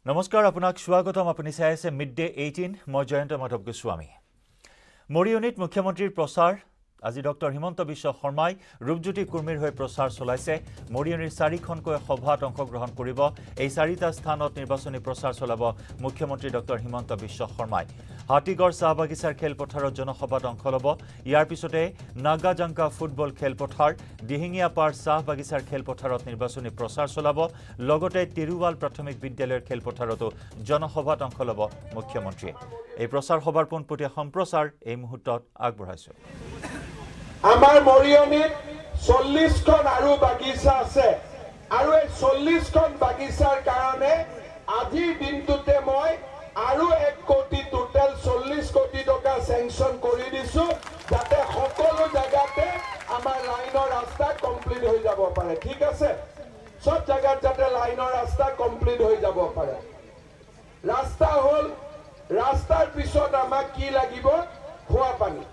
নমস্কাৰ আপোনাক স্বাগতম আপুনি চাই আছে মিড ডে 18 মই জয়ন্ত মাধৱ গোস্বামী মৰিয়নিত মুখ্যমন্ত্ৰীৰ প্ৰচাৰ আজি ডক্টৰ হিমন্ত বিশ্ব শৰ্মাই ৰূপজ্যোতি কুৰ্মীৰ হৈ প্ৰচাৰ চলাইছে মৰিয়নিৰ 4খনকৈ সভাত অংশগ্ৰহণ কৰিব এই 4টা স্থানত নিৰ্বাচনী প্ৰচাৰ চলাব মুখ্যমন্ত্ৰী ডক্টৰ হিমন্ত বিশ্ব শৰ্মাই হাতীগড় চাহবাগিচাৰ খেলপথাৰত জনসভাত অংশ ল'ব ইয়াৰ পিছতে নাগাজাংকা ফুটবল খেলপথাৰ দিহিঙীয়া পাৰ চাহবাগিচাৰ খেলপথাৰত নিৰ্বাচনী প্ৰচাৰ চলাব লগতে তিৰুৱাল প্ৰাথমিক বিদ্যালয়ৰ খেলপথাৰতো জনসভাত অংশ ল'ব মুখ্যমন্ত্ৰীয়ে এই প্ৰচাৰ সভাৰ পোনপটীয়া সম্প্ৰচাৰ এই মুহূৰ্তত আগবঢ়াইছো আমাৰ মৰিয়নিত 40খন আৰু বাগিচা আছে আৰু এই 40খন বাগিচাৰ কাৰণে আজিৰ দিনটোতে মই আৰু 1 কোটি টোটাল 40 কোটি টকা স্যাংশন কৰি দিছো যাতে সকলো জায়গাতে আমাৰ লাইনৰ ৰাস্তা কমপ্লিট হৈ যাব পাৰে ঠিক আছে সব জায়গাত যাতে লাইনৰ ৰাস্তা কমপ্লিট হৈ যাব পাৰে ৰাস্তা হল ৰাস্তাৰ পিছত আমাক কি লাগিব খোৱা পানী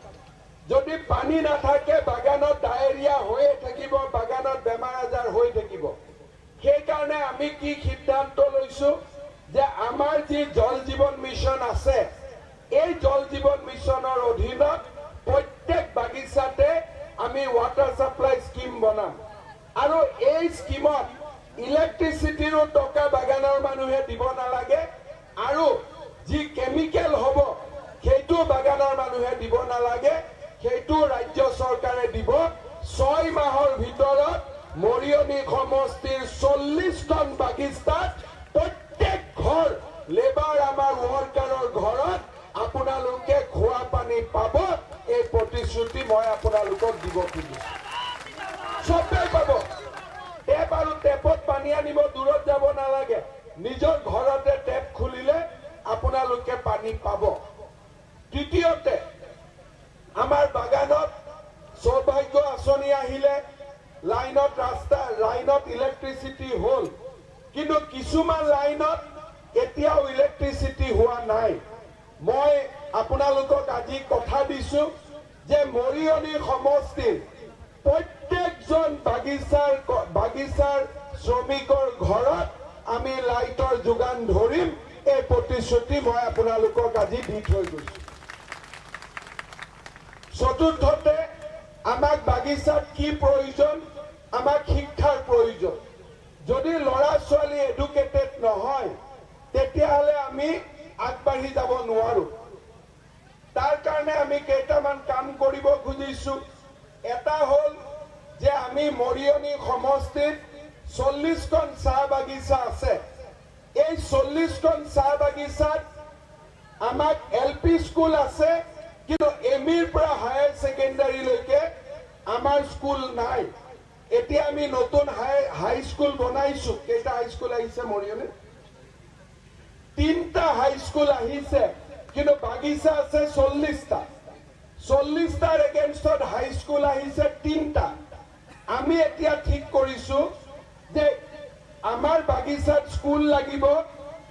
যদি পানী না থাকে বাগানত ডায়েৰিয়া হৈ থাকিব বাগানত বেমাৰ আজাৰ হৈ থাকিব সেই কাৰণে আমি কি সিদ্ধান্ত লৈছো যে আমাৰ যি জল জীৱন মিছন আছে এই জল জীৱন মিছনৰ অধীনত প্ৰত্যেক বাগিচাতে আমি ওয়াটাৰ সাপ্লাই স্কিম বনাম আৰু এই স্কিমত ইলেক্ট্ৰিচিটিৰ টকা বাগানৰ মানুহে দিব নালাগে আৰু যি কেমিক্যাল হ'ব সেইটো বাগানৰ মানুহে দিব নালাগে সেইটো ৰাজ্য চৰকাৰে দিব 6 মাহৰ ভিতৰত মৰিয়নি সমষ্টিৰ 40খন বাগিচাত প্ৰত্যেক ঘৰ লেবাৰ আমাৰ ওয়াৰ্কাৰৰ ঘৰত আপোনালোকে খোৱা পানী পাব এই প্ৰতিশ্ৰুতি মই আপোনালোকক দিব খুজিছো সবেই পাব টেপ আৰু টেপত পানী আনিব দূৰত যাব নালাগে নিজৰ ঘৰতে টেপ খুলিলে আপোনালোকে পানী পাব দ্বিতীয়তে আমাৰ বাগানত সৌভাগ্য আঁচনি আহিলে লাইনত ৰাস্তা লাইনত ইলেক্ট্ৰিচিটি হল কিন্তু কিছুমান লাইনত এতিয়াও ইলেক্ট্ৰিচিটি হোৱা নাই মই আপোনালোকক আজি কথা দিছো যে মৰিয়নি সমষ্টিৰ প্ৰত্যেকজন বাগিচাৰ শ্ৰমিকৰ ঘৰত আমি লাইটৰ যোগান ধৰিম এই প্ৰতিশ্ৰুতি মই আপোনালোকক আজি দি থৈ গৈছো চতুৰ্থতে আমাক বাগিচাত কি প্ৰয়োজন আমাক শিক্ষাৰ প্ৰয়োজন যদি ল'ৰা ছোৱালী এডুকেটেড নহয় তেতিয়াহলে আমি আগবাঢ়ি যাব নোৱাৰো তাৰ কাৰণে আমি কেইটামান কাম কৰিব খুজিছো এটা হল যে আমি মৰিয়নি সমষ্টিত 40খন চাহ বাগিচা আছে এই 40খন চাহ বাগিচাত আমাক এলপি স্কুল আছে কিন্তু এমিৰ পৰা হায়াৰ সেকেন্ডাৰী লৈকে আমাৰ স্কুল নাই এতিয়া আমি নতুন হাই স্কুল বনাইছো কেইটা হাই স্কুল আহিছে মৰিয়নি 3টা হাই স্কুল আহিছে কিন্তু বাগিচা আছে 40টাৰ এগেইনষ্টত হাই স্কুল আহিছে 3টা আমি এতিয়া ঠিক কৰিছো যে আমাৰ বাগিচাত স্কুল লাগিব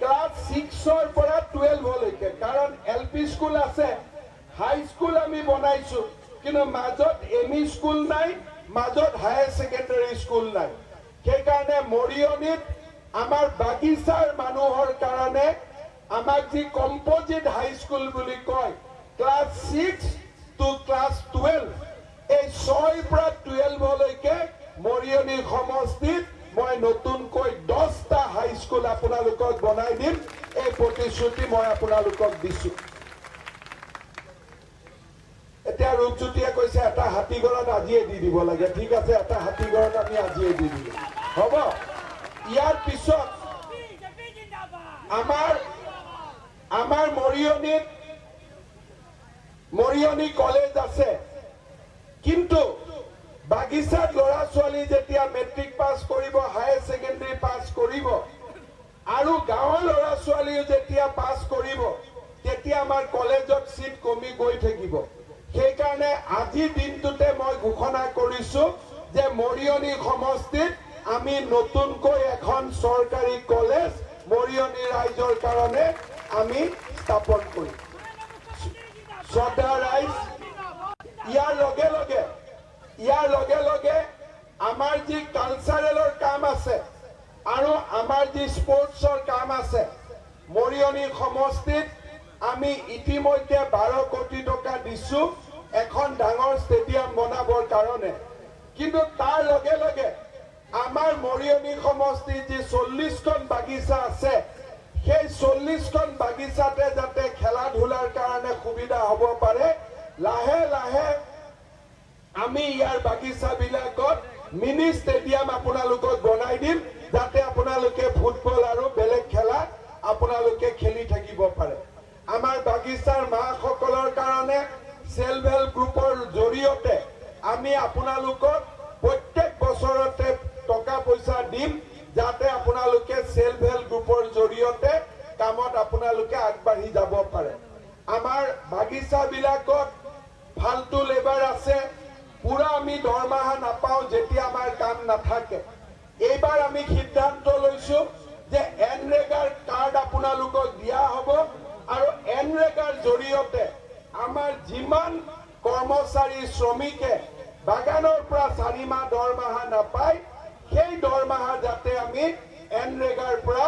ক্লাস 6ৰ পৰা 12 লৈকে কাৰণ এলপি স্কুল আছে হাই স্কুল আমি বনাইছো কিন্তু মাজত এমি স্কুল নাই মাজত হায়াৰ সেকেন্ডাৰী স্কুল নাই সেই কাৰণে মৰিয়নিত আমাৰ বাগিচাৰ মানুহৰ কাৰণে আমাক যি কম্পোজিট হাই স্কুল বুলি কয় ক্লাস 6 টু ক্লাস 12 এই 6 পৰা 12 লৈকে মৰিয়নি সমষ্টিত মই নতুনকৈ 10টা হাই স্কুল আপোনালোকক বনাই দিম এই প্ৰতিশ্ৰুতি মই আপোনালোকক দিছো এতিয়া ৰূপজ্যোতিয়ে কৈছে এটা হাতীগড়ত আজিয়ে দি দিব লাগে ঠিক আছে এটা হাতীগড়ত আমি আজিয়ে দি দিম হ'ব ইয়াৰ পিছত আমাৰ মৰিয়নি কলেজ আছে কিন্তু বাগিচাত ল'ৰা ছোৱালী যেতিয়া মেট্ৰিক পাছ কৰিব হায়াৰ সেকেন্ডাৰী পাছ কৰিব আৰু গাঁৱৰ ল'ৰা ছোৱালী যেতিয়া পাছ কৰিব তেতিয়া আমাৰ কলেজত সিট কমি গৈ থাকিব সেই কাৰণে আজি দিনটোতে মই ঘোষণা কৰিছো যে মৰিয়নি সমষ্টিত আমি নতুনকৈ এখন চৰকাৰী কলেজ মৰিয়নি ৰাইজৰ কাৰণে আমি স্থাপন কৰিম শ্ৰদ্ধা ৰাইজ ইয়াৰ লগে লগে আমাৰ যি কালচাৰেলৰ কাম আছে আৰু আমাৰ যি স্পৰ্টছৰ কাম আছে মৰিয়নি সমষ্টিত আমি ইতিমধ্যে 12 কোটি টকা দিছো এখন ডাঙৰ ষ্টেডিয়াম বনাবৰ কাৰণে কিন্তু তাৰ লগে লগে আমাৰ মৰিয়নি সমষ্টিৰ যি 40খন বাগিচা আছে সেই 40খন বাগিচাতে যাতে খেলা ধূলাৰ কাৰণে সুবিধা হ'ব পাৰে লাহে লাহে আমি ইয়াৰ বাগিচাবিলাকত মিনি ষ্টেডিয়াম আপোনালোকক বনাই দিম যাতে আপোনালোকে ফুটবল আৰু বেলেগ খেলা আপোনালোকে খেলি থাকিব পাৰে আমাৰ বাগিচাৰ মাসকলৰ কাৰণে সেলফ হেল্প গ্ৰুপৰ জৰিয়তে আমি আপোনালোকক প্ৰত্যেক বছৰতে টকা পইচা দিম যাতে আপোনালোকে সেলফ হেল্প গ্ৰুপৰ জৰিয়তে কামত আপোনালোকে আগবাঢ়ি যাব পাৰে আমাৰ বাগিচাবিলাকত ফালতু লেবাৰ আছে পুৰা আমি দৰমহা নাপাও যেতিয়া আমাৰ কাম নাথাকে এইবাৰ আমি সিদ্ধান্ত লৈছো যে এনৰেগাৰ কাৰ্ড আপোনালোকক দিয়া হ'ব আৰু এনৰেগাৰ জৰিয়তে আমাৰ যিমান কৰ্মচাৰী শ্ৰমিকে বাগানৰ পৰা 4 মাহ দৰমহা নাপায় সেই দৰমহা যাতে আমি এনৰেগাৰ পৰা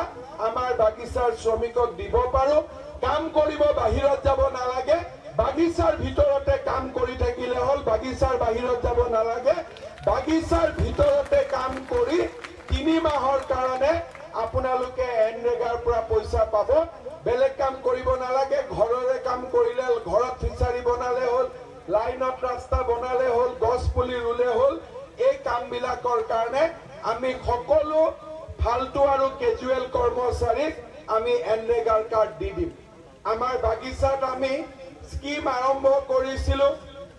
আমাৰ বাগিচাৰ শ্ৰমিকক দিব পাৰো কাম কৰিব বাহিৰত যাব নালাগে বাগিচাৰ ভিতৰতে কাম কৰি থাকিলে হল বাগিচাৰ বাহিৰত যাব নালাগে বাগিচাৰ ভিতৰতে কাম কৰি 3 মাহৰ কাৰণে আপোনালোকে এনৰেগাৰ পৰা পইচা পাব বেলেগ কাম কৰিব নালাগে ঘৰৰে কাম কৰিলে ঘৰত ফিচাৰী বনালে হল লাইনত ৰাস্তা বনালে হল গছ পুলি ৰুলে হল এই কামবিলাকৰ কাৰণে আমি সকলো ফালতু আৰু কেজুৱেল কৰ্মচাৰীক আমি এনৰেগাৰ কাৰ্ড দি দিম আমাৰ বাগিচাত আমি স্কিম আৰম্ভ কৰিছিলো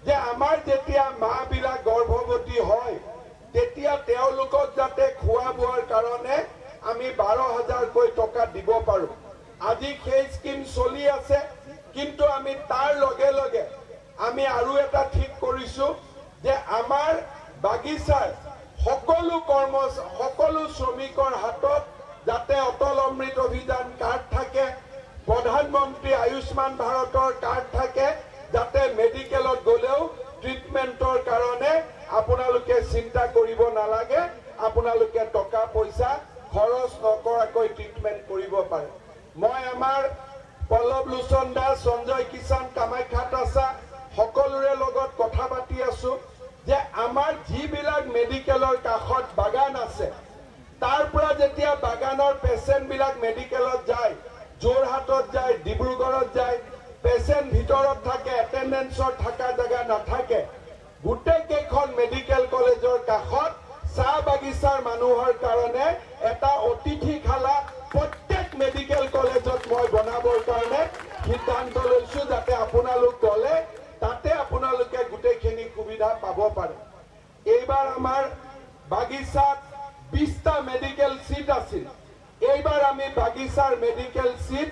যে আমাৰ যেতিয়া মাবিলাক গৰ্ভৱতী হয় তেতিয়া তেওঁলোকক যাতে খোৱা বোৱাৰ কাৰণে আমি 12,000 কৈ টকা দিব পাৰো আজি সেই স্কিম চলি আছে কিন্তু আমি তাৰ লগে লগে আমি আৰু এটা ঠিক কৰিছো যে আমাৰ বাগিচাৰ সকলো শ্ৰমিকৰ হাতত যাতে অটল অমৃত অভিযান কাৰ্ড থাকে প্ৰধানমন্ত্ৰী আয়ুষ্মান ভাৰতৰ কাৰ্ড থাকে যাতে মেডিকেলত গলেও ট্ৰিটমেন্টৰ কাৰণে আপোনালোকে চিন্তা কৰিব নালাগে আপোনালোকে টকা পইচা খৰচ নকৰাকৈ ট্ৰিটমেন্ট কৰিব পাৰে মই আমাৰ পল্লৱ লোচন দাস সঞ্জয় কিষাণ কামাখ্যাত আছা সকলোৰে লগত কথা পাতি আছো যে আমাৰ যিবিলাক মেডিকেলৰ কাষত বাগান আছে তাৰ পৰা যেতিয়া বাগানৰ পেচেণ্ট বিলাক মেডিকেলত যায় যোৰহাটত যায় ডিব্ৰুগড়ত যায় পেচেণ্ট ভিতৰত থাকে এটেন্ডেন্সৰ থকা জায়গা নাথাকে গোটেই কেইখন মেডিকেল কলেজৰ কাষত চাহ বাগিচাৰ মানুহৰ কাৰণে এটা অতিথিশালা প্ৰত্যেক মেডিকেল কলেজত মই বনাবৰ কাৰণে সিদ্ধান্ত লৈছো যাতে আপোনালোক গলে তাতে আপোনালোকে গোটেইখিনি সুবিধা পাব পাৰে এইবাৰ আমাৰ বাগিচাত 20টা মেডিকেল সিট আছিল এইবাৰ আমি বাগিচাৰ মেডিকেল সিট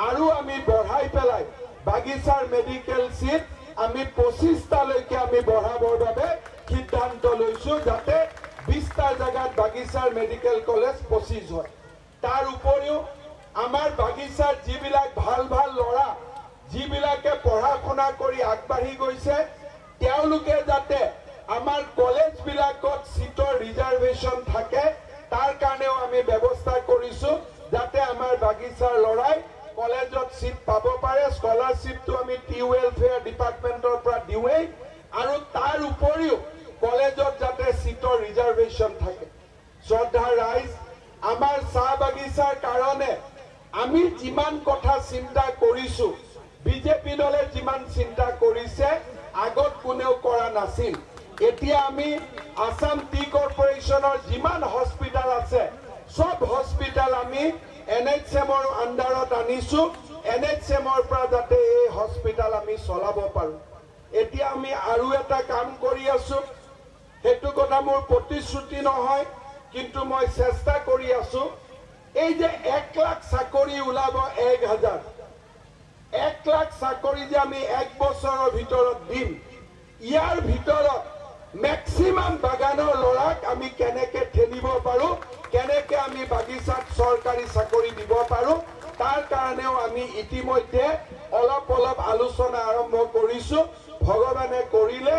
আৰু আমি বঢ়াই পেলাই বাগিচাৰ মেডিকেল সিট আমি 25টা লৈকে আমি বঢ়াবৰ বাবে সিদ্ধান্ত লৈছো যাতে 20টা জায়গাত বাগিচাৰ মেডিকেল কলেজ 25 হয় তাৰ উপৰিও আমাৰ বাগিচাৰ যিবিলাক ভাল ভাল লৰা যিবিলাকে পঢ়া শুনা কৰি আগবাঢ়ি গৈছে তেওঁলোকে যাতে আমাৰ কলেজ বিলাকত সিটৰ ৰিজাৰ্ভেশন থাকে তাৰ কাৰণেও আমি ব্যৱস্থা কৰিছো যাতে আমাৰ বাগিচাৰ লৰাই কলেজত সিট পাব পাৰে স্কলাৰশ্বিপটো আমি টি ওয়েলফেয়াৰ ডিপাৰ্টমেন্টৰ পৰা দিওঁই আৰু তাৰ উপৰিও কলেজত যাতে সিটৰ ৰিজাৰ্ভেশন থাকে শ্ৰদ্ধা ৰাইজ আমাৰ চাহ বাগিচাৰ কাৰণে আমি যিমান কথা চিন্তা কৰিছো বিজেপি দলে যিমান চিন্তা কৰিছে আগত কোনেও কৰা নাছিল এতিয়া আমি আসাম টি কৰ্পোৰেচনৰ যিমান হস্পিটাল আছে সব হস্পিটাল আমি এনএইচএমৰ আন্ডাৰত আনিছো এনএইচএমৰ পৰা যাতে এই হস্পিটাল আমি চলাব পাৰো এতিয়া আমি আৰু এটা কাম কৰি আছো হেতু কথা মোৰ প্ৰতিশ্ৰুতি নহয় কিন্তু মই চেষ্টা কৰি আছো এই যে 1 লাখ চাকৰি ওলাব 1000 1 লাখ চাকৰি যে আমি 1 বছৰৰ ভিতৰত দিম ইয়াৰ ভিতৰত ম্যাক্সিমাম বাগানৰ লৰাক আমি কেনেকে ঠেলিব পাৰো কেনেকে আমি বাগিচাত চৰকাৰী চাকৰি দিব পাৰো তাৰ কাৰণেও আমি ইতিমধ্যে অলপ আলোচনা আৰম্ভ কৰিছো ভগৱানে কৰিলে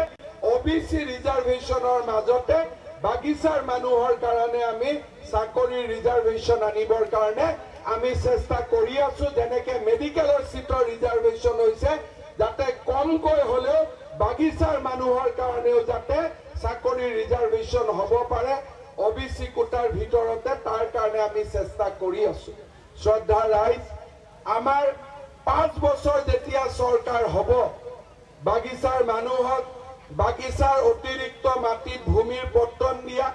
ওবিসি ৰিজাৰ্ভেশনৰ মাজতে বাগিচাৰ মানুহৰ কাৰণে আমি চাকৰি ৰিজাৰ্ভেশন আনিবৰ কাৰণে আমি চেষ্টা কৰি আছো যেনেকে মেডিকেলৰ সিটৰ ৰিজাৰ্ভেশ্যন হৈছে যাতে কমকৈ হলেও বাগিচাৰ মানুহৰ কাৰণেও যাতে চাকৰি ৰিজাৰ্ভেশ্যন হ'ব পাৰে ওবিসি কোটাৰ ভিতৰতে তাৰ কাৰণে আমি চেষ্টা কৰি আছো শ্ৰদ্ধা ৰাইজ আমাৰ 5 বছৰ যেতিয়া চৰকাৰ হ'ব বাগিচাৰ মানুহক বাগিচাৰ অতিৰিক্ত মাটিত ভূমিৰ পট্টন দিয়া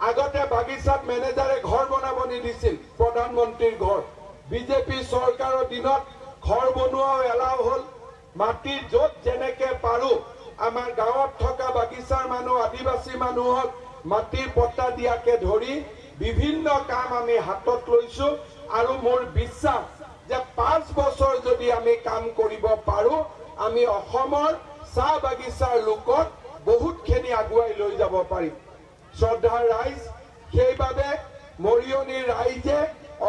আগতে বাগিচাত মেনেজাৰে ঘৰ বনাব নিদিছিল প্ৰধানমন্ত্ৰীৰ ঘৰ বিজেপি চৰকাৰৰ দিনত ঘৰ বনোৱাও এলাও হ'ল মাটি য'ত যেনেকে পাৰো আমাৰ গাঁৱত থকা বাগিচাৰ মানুহ আদিবাসী মানুহক মাটিৰ পট্টা দিয়াকে ধৰি বিভিন্ন কাম আমি হাতত লৈছো আৰু মোৰ বিশ্বাস যে 5 বছৰ যদি আমি কাম কৰিব পাৰো আমি অসমৰ চাহ বাগিচাৰ লোকক বহুতখিনি আগুৱাই লৈ যাব পাৰিম শ্ৰদ্ধা ৰাইজ সেইবাবে মৰিয়নিৰ ৰাইজে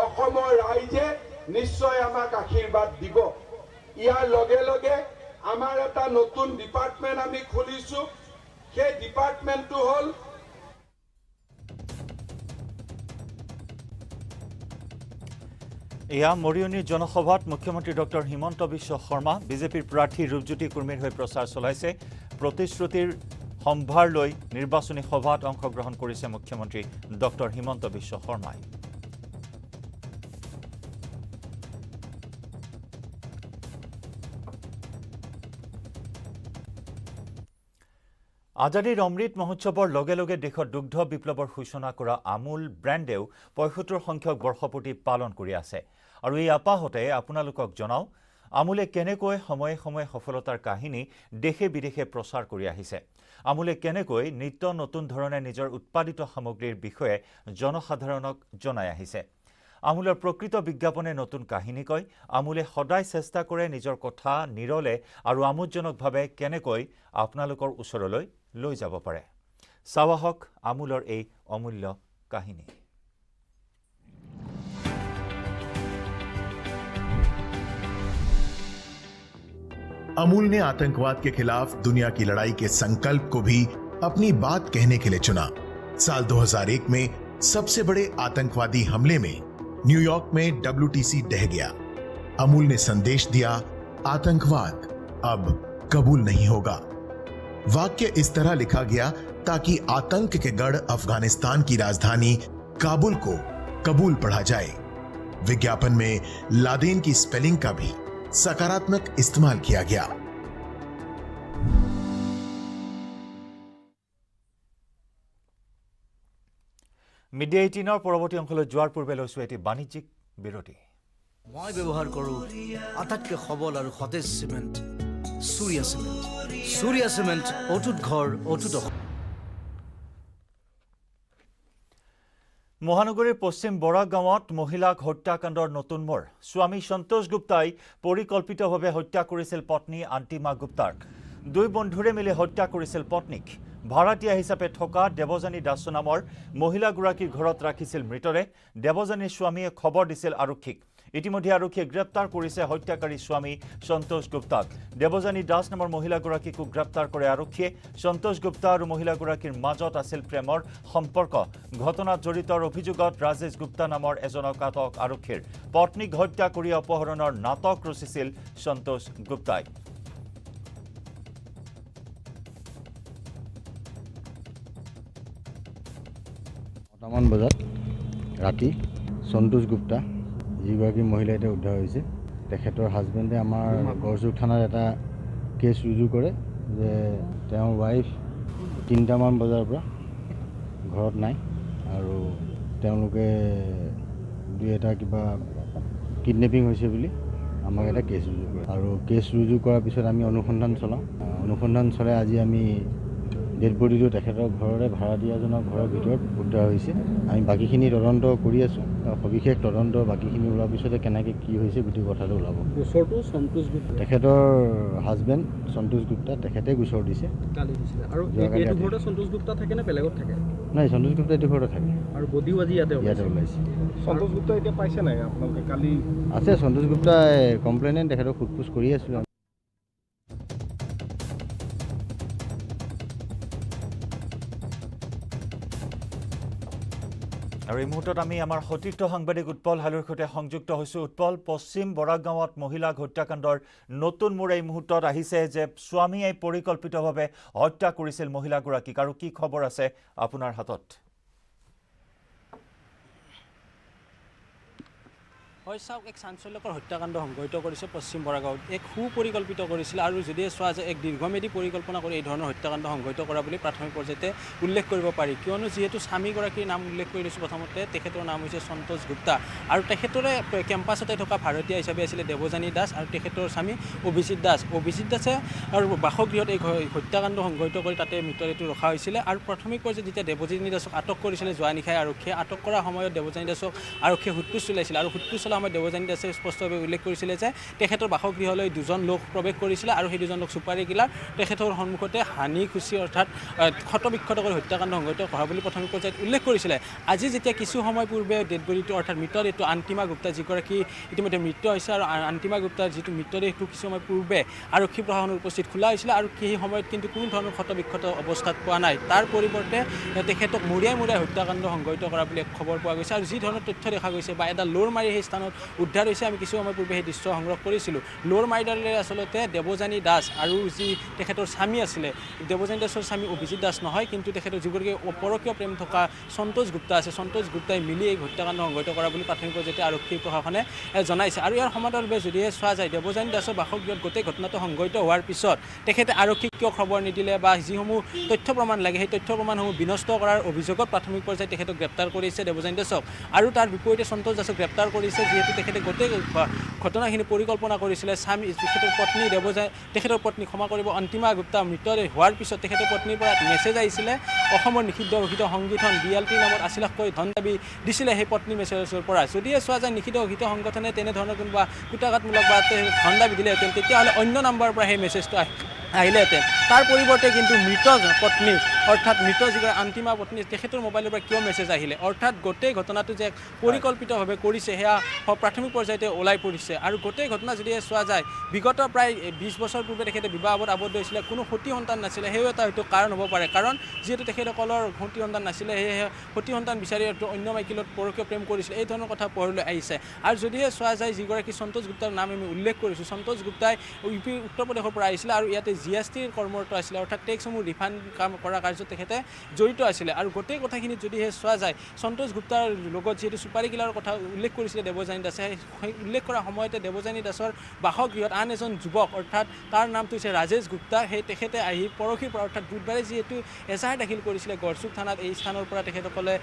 অসমৰ ৰাইজে নিশ্চয় আমাক আশীৰ্বাদ দিব ইয়াৰ লগে লগে আমাৰ এটা নতুন ডিপাৰ্টমেন্ট আমি খুলিছো সেই ডিপাৰ্টমেন্টটো হ'ল এয়া মৰিয়নিৰ জনসভাত মুখ্যমন্ত্ৰী ডক্টৰ হিমন্ত বিশ্ব শৰ্মা বিজেপিৰ প্ৰাৰ্থী ৰূপজ্যোতি কুৰ্মীৰ হৈ প্ৰচাৰ চলাইছে প্ৰতিশ্ৰুতিৰ সম্ভাৰ লৈ নিৰ্বাচনী সভাত অংশগ্ৰহণ কৰিছে মুখ্যমন্ত্ৰী ডক্টৰ হিমন্ত বিশ্ব শৰ্মাই আজাদীৰ অমৃত মহোৎসৱৰ লগে লগে দেশত দুগ্ধ বিপ্লৱৰ সূচনা কৰা আমুল ব্ৰেণ্ডেও ৭৫ সংখ্যক বৰ্ষপূৰ্তি পালন কৰি আছে আৰু এই আপাহতে আপোনালোকক জনাও আমুলে কেনেকৈ সময়ে সময়ে সফলতাৰ কাহিনী দেশে বিদেশে প্ৰচাৰ কৰি আহিছে আমুলে কেনেকৈ নিত্য নতুন ধৰণে নিজৰ উৎপাদিত সামগ্ৰীৰ বিষয়ে জনসাধাৰণক জনাই আহিছে আমুলৰ প্ৰকৃত বিজ্ঞাপনে নতুন কাহিনী কয় আমুলে সদায় চেষ্টা কৰে নিজৰ কথা নিৰলে আৰু আমোদজনকভাৱে কেনেকৈ আপোনালোকৰ ওচৰলৈ লৈ যাব পাৰে চাৱাহক আমুলৰ এই অমূল্য কাহিনী अमूल ने आतंकवाद के खिलाफ दुनिया की लड़ाई के संकल्प को भी अपनी बात कहने के लिए चुना साल 2001 में सबसे बड़े आतंकवादी हमले में न्यूयॉर्क में WTC ढह गया अमूल ने संदेश दिया आतंकवाद अब कबूल नहीं होगा वाक्य इस तरह लिखा गया ताकि आतंक के गढ़ अफगानिस्तान की राजधानी काबुल को कबूल पढ़ा जाए विज्ञापन में लादेन की स्पेलिंग का भी सकारात्मक इस्तेमाल किया गया মিডিয়া 18 পৰৱৰ্তী অংশলৈ যোৱাৰ পূৰ্বে লৈছো এটি বাণিজ্যিক বিৰতি মই ব্যৱহাৰ কৰোঁ আটাইতকৈ সবল আৰু সতেজ চিমেণ্ট সূৰ্যা চিমেণ্ট অটুট ঘৰ অটুট মহানগৰীৰ পশ্চিম বৰাক গাঁৱত মহিলাক হত্যাকাণ্ডৰ নতুন মোৰ স্বামী সন্তোষ গুপ্তাই পৰিকল্পিতভাৱে হত্যা কৰিছিল পত্নী আন্তিমা গুপ্তাক দুই বন্ধুৰে মিলি হত্যা কৰিছিল পত্নীক ভাড়াতীয়া হিচাপে থকা দেৱজানী দাস নামৰ মহিলাগৰাকীৰ ঘৰত ৰাখিছিল মৃতদেহ দেৱজানীৰ স্বামীয়ে খবৰ দিছিল আৰক্ষীক ইতিমধ্যে আৰক্ষীয়ে গ্ৰেপ্তাৰ কৰিছে হত্যাকাৰী স্বামী সন্তোষ গুপ্তাক দেৱজানী দাস নামৰ মহিলাগৰাকীক গ্ৰেপ্তাৰ কৰে আৰক্ষীয়ে সন্তোষ গুপ্তা আৰু মহিলাগৰাকীৰ মাজত আছিল প্ৰেমৰ সম্পৰ্ক ঘটনাত জড়িতৰ অভিযোগত ৰাজেশ গুপ্তা নামৰ এজনক আটক আৰক্ষীৰ পত্নীক হত্যা কৰি অপহৰণৰ নাটক ৰচিছিল সন্তোষ গুপ্তাই মান বজাত ৰাতি সন্তোষ গুপ্তা যিগৰাকী মহিলা এতিয়া উদ্ধাৰ হৈছে তেখেতৰ হাজবেণ্ডে আমাৰ গড়চুক থানাত এটা কেছ ৰুজু কৰে যে তেওঁৰ ৱাইফ 3টামান বজাৰ পৰা ঘৰত নাই আৰু তেওঁলোকে দুই এটা কিবা কিডনেপিং হৈছে বুলি আমাক এটা কেছ ৰুজু কৰে আৰু কেছ ৰুজু কৰাৰ পিছত আমি অনুসন্ধান চলাই আজি আমি ডেড বডিটো তেখেতৰ ঘৰৰে ভাড়াতীয়াজনৰ ঘৰৰ ভিতৰত উদ্ধাৰ হৈছে আমি বাকীখিনি তদন্ত কৰি আছোঁ সবিশেষ তদন্ত বাকীখিনি ওলোৱাৰ পিছতে কেনেকৈ কি হৈছে গোটেই কথাটো ওলাব গোচৰটো সন্তোষ গুপ্তা তেখেতৰ হাজবেণ্ড সন্তোষ গুপ্তা তেখেতে গোচৰ দিছে কালি দিছিলে আৰু এইটো ঘৰতে সন্তোষ গুপ্তা থাকে নে বেলেগত থাকে নাই সন্তোষ গুপ্তা এইটো ঘৰতে থাকে আৰু বডিও আজি ইয়াতে ওলাইছে সন্তোষ গুপ্তা এতিয়া পাইছে নাই আপোনালোকে কালি আছে সন্তোষ গুপ্তাই কমপ্লেইনেণ্ট তেখেতক সোধপোছ কৰি আছিলোঁ আৰু এই মুহূৰ্তত আমি আমাৰ সতীৰ্থ সাংবাদিক উৎপল হালৈৰ সৈতে সংযুক্ত হৈছোঁ। উৎপল, পশ্চিম বৰাগাঁৱত মহিলা হত্যাকাণ্ডৰ নতুন মূৰ এই মুহূৰ্তত আহিছে যে স্বামীয়ে পৰিকল্পিতভাৱে হত্যা কৰিছিল মহিলাগৰাকীক, আৰু কি খবৰ আছে আপোনাৰ হাতত? হয় চাওক, এক চাঞ্চল্যকৰ হত্যাকাণ্ড সংঘটিত কৰিছে পশ্চিম বৰাগাঁৱত। এক সুপৰিকল্পিত কৰিছিল আৰু যদি চোৱা যায় এক দীৰ্ঘমেধী পৰিকল্পনা কৰি এই ধৰণৰ হত্যাকাণ্ড সংঘটিত কৰা বুলি প্ৰাথমিক পৰ্যায়তে উল্লেখ কৰিব পাৰি, কিয়নো যিহেতু স্বামীগৰাকীৰ নাম উল্লেখ কৰি দিছোঁ। প্ৰথমতে তেখেতৰ নাম হৈছে সন্তোষ গুপ্তা আৰু তেখেতৰে কেম্পাছতে থকা ভাৰতীয় হিচাপে আছিলে দেৱযানী দাস আৰু তেখেতৰ স্বামী অভিজিত দাস। অভিজিত দাসে আৰু বাসগৃহত এই হত্যাকাণ্ড সংঘটিত কৰি তাতে মৃতদেহটো ৰখা হৈছিলে। আৰু প্ৰাথমিক পৰ্যায়ত যেতিয়া দেৱযানী দাসক আটক কৰিছিলে যোৱা নিশাই আৰক্ষীয়ে, আটক কৰাৰ সময়ত দেৱযানী দাসক আৰক্ষীয়ে সোধপোছ চলাইছিল আৰু সোধপোছ চলোৱা সময়ত দেৱযানী দাসে স্পষ্টভাৱে উল্লেখ কৰিছিলে যে তেখেতৰ বাসগৃহলৈ দুজন লোক প্ৰৱেশ কৰিছিলে আৰু সেই দুজন লোক চুপাৰী কিলাৰ তেখেতৰ সন্মুখতে হানি খুচি অৰ্থাৎ ক্ষতবিক্ষত কৰি হত্যাকাণ্ড সংঘটিত কৰা বুলি প্ৰাথমিক পৰ্যায়ত উল্লেখ কৰিছিলে। আজি যেতিয়া কিছু সময় পূৰ্বে ডেড বডিটো অৰ্থাৎ মৃতদেহটো আন্তিমা গুপ্তা যিগৰাকী ইতিমধ্যে মৃত্যু হৈছে আৰু আন্তিমা গুপ্তাৰ যিটো মৃতদেহটো কিছু সময় পূৰ্বে আৰক্ষী প্ৰশাসনৰ উপস্থিত খোলা হৈছিলে আৰু সেই সময়ত কিন্তু কোনো ধৰণৰ ক্ষতবিক্ষত অৱস্থাত পোৱা নাই। তাৰ পৰিৱৰ্তে তেখেতক মৰিয়াই হত্যাকাণ্ড সংঘটিত কৰা বুলি খবৰ পোৱা গৈছে আৰু যি ধৰণৰ তথ্য দেখা গৈছে বা এটা লোৰ মাৰি সেই স্থানত উদ্ধাৰ হৈছে। আমি কিছু সময় পূৰ্বে সেই দৃশ্য সংগ্ৰহ কৰিছিলোঁ। লোৰ মাৰিডালে আচলতে দেৱযানী দাস আৰু যি তেখেতৰ স্বামী আছিলে, দেৱযানী দাসৰ স্বামী অভিজিত দাস নহয়, কিন্তু তেখেতৰ যিগৰাকী পৰকীয় প্ৰেম থকা সন্তোষ গুপ্তা আছে, সন্তোষ গুপ্তাই মিলি এই হত্যাকাণ্ড সংঘটিত কৰা বুলি প্ৰাথমিক পৰ্যায়তে আৰক্ষী প্ৰশাসনে জনাইছে। আৰু ইয়াৰ সমান্তৰালভাৱে যদিহে চোৱা যায়, দেৱযানী দাসৰ বাসগৃহত গোটেই ঘটনাটো সংঘটিত হোৱাৰ পিছত তেখেতে আৰক্ষীক কিয় খবৰ নিদিলে বা যিসমূহ তথ্য প্ৰমাণ লাগে সেই তথ্য প্ৰমাণসমূহ বিনষ্ট কৰাৰ অভিযোগত প্ৰাথমিক পৰ্যায়ত তেখেতক গ্ৰেপ্তাৰ কৰিছে দেৱযানী দাসক। আৰু তাৰ বিপৰীতে সন্তোষ দাসক গ্ৰেপ্তাৰ কৰিছে, যিহেতু তেখেতে গোটেই ঘটনাখিনি পৰিকল্পনা কৰিছিলে। স্বামী তেখেতৰ পত্নী তেখেতৰ পত্নী ক্ষমা কৰিব অন্তিমা গুপ্তা মৃতদেহ হোৱাৰ পিছত তেখেতৰ পত্নীৰ পৰা মেছেজ আহিছিলে, অসমৰ নিষিদ্ধ ঘোষিত সংগঠন DLT নামত 80 লাখকৈ ধন দাবী দিছিলে সেই পত্নী মেছেজৰ পৰা। যদিহে চোৱা যায় নিষিদ্ধ ঘোষিত সংগঠনে তেনেধৰণৰ কোনোবা কুটাঘাতমূলক বা ধন দাবী দিলেহেঁতেন, তেতিয়াহ'লে অন্য নাম্বাৰৰ পৰা সেই মেছেজটো আহিলেহেঁতেন। তাৰ পৰিৱৰ্তে কিন্তু মৃত পত্নী অৰ্থাৎ মৃত যিগৰাকী আন্তিমা পত্নী তেখেতৰ মোবাইলৰ পৰা কিয় মেছেজ আহিলে, অৰ্থাৎ গোটেই ঘটনাটো যে পৰিকল্পিতভাৱে কৰিছে সেয়া প্ৰাথমিক পৰ্যায়তে ওলাই পৰিছে। আৰু গোটেই ঘটনা যদি চোৱা যায়, বিগত প্ৰায় 20 বছৰ পূৰ্বে তেখেতে বিবাহত আবদ্ধ হৈছিলে, কোনো সতি সন্তান নাছিলে, সেয়াও এটা হয়তো কাৰণ হ'ব পাৰে। কাৰণ যিহেতু তেখেতসকলৰ সতি সন্তান নাছিলে, সেয়েহে সতি সন্তান বিচাৰি অন্য মাইকীলত পৰকীয় প্ৰেম কৰিছিলে, এই ধৰণৰ কথা পোহৰলৈ আহিছে। আৰু যদিহে চোৱা যায় যিগৰাকী সন্তোষ গুপ্তাৰ নাম আমি উল্লেখ কৰিছোঁ, সন্তোষ গুপ্তাই উত্তৰ প্ৰদেশৰ পৰা আহিছিলে আৰু ইয়াতে GSTৰ কৰ্মৰত আছিলে, অৰ্থাৎ টেক্সসমূহ ৰিফাণ্ড কাম কৰা কাৰ্যত তেখেতে জড়িত আছিলে। আৰু গোটেই কথাখিনিত যদিহে চোৱা যায়, সন্তোষ গুপ্তাৰ লগত যিহেতু চুপাৰী কিলাৰৰ কথা উল্লেখ কৰিছিলে দেৱযানী দাসে, সেই উল্লেখ কৰাৰ সময়তে দেৱযানী দাসৰ বাসগৃহত আন এজন যুৱক অৰ্থাৎ তাৰ নামটো হৈছে ৰাজেশ গুপ্তা, সেই তেখেতে আহি পৰহিৰ পৰা অৰ্থাৎ বুধবাৰে যিহেতু এজাহাৰ দাখিল কৰিছিলে গড়চুক থানাত এই স্থানৰ পৰা তেখেতসকলে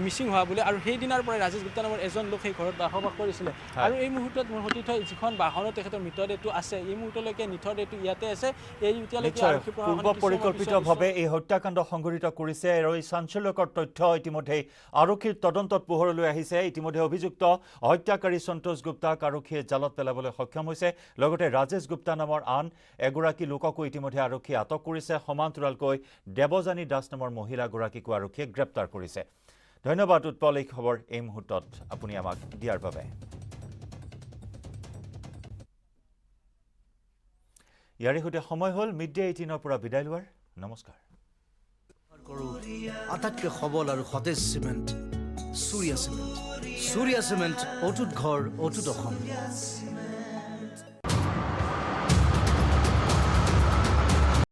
মিচিং হোৱা বুলি, আৰু সেইদিনাৰ পৰাই ৰাজেশ গুপ্তা নামৰ এজন লোক সেই ঘৰত বসবাস কৰিছিলে। আৰু এই মুহূৰ্তত মোৰ সতীৰ্থ যিখন বাহনত তেখেতৰ মৃতদেহটো আছে, এই মুহূৰ্তলৈকে মৃতদেহটো ইয়াতে আছে। এই এতিয়ালৈকে পূৰ্ব পৰিকল্পিতভাৱে এই হত্যাকাণ্ড সংঘটিত কৰিছে আৰু এই চাঞ্চল্যকৰ তথ্য ইতিমধ্যে আৰক্ষীৰ তদন্তত পোহৰলৈ আহিছে। ইতিমধ্যে অভিযুক্ত হত্যাকাৰী সন্তোষ গুপ্তাক আৰক্ষীয়ে জালত পেলাবলৈ সক্ষম হৈছে। লগতে ৰাজেশ গুপ্তা নামৰ আন এগৰাকী লোককো ইতিমধ্যে আৰক্ষীয়ে আটক কৰিছে। সমান্তৰালকৈ দেৱযানী দাস নামৰ মহিলাগৰাকীকো আৰক্ষীয়ে গ্ৰেপ্তাৰ কৰিছে। ধন্যবাদ উৎপল, এই খবৰ এই মুহূৰ্তত আপুনি আমাক দিয়াৰ বাবে। ইয়াৰে সৈতে সময় হ'ল মিড-ডে 18ৰ পৰা বিদায় লোৱাৰ। নমস্কাৰ। আটাইতকৈ সবল আৰু সতেজ cement Surya cement. Surya cement অটুট ঘৰ অটুট অসম।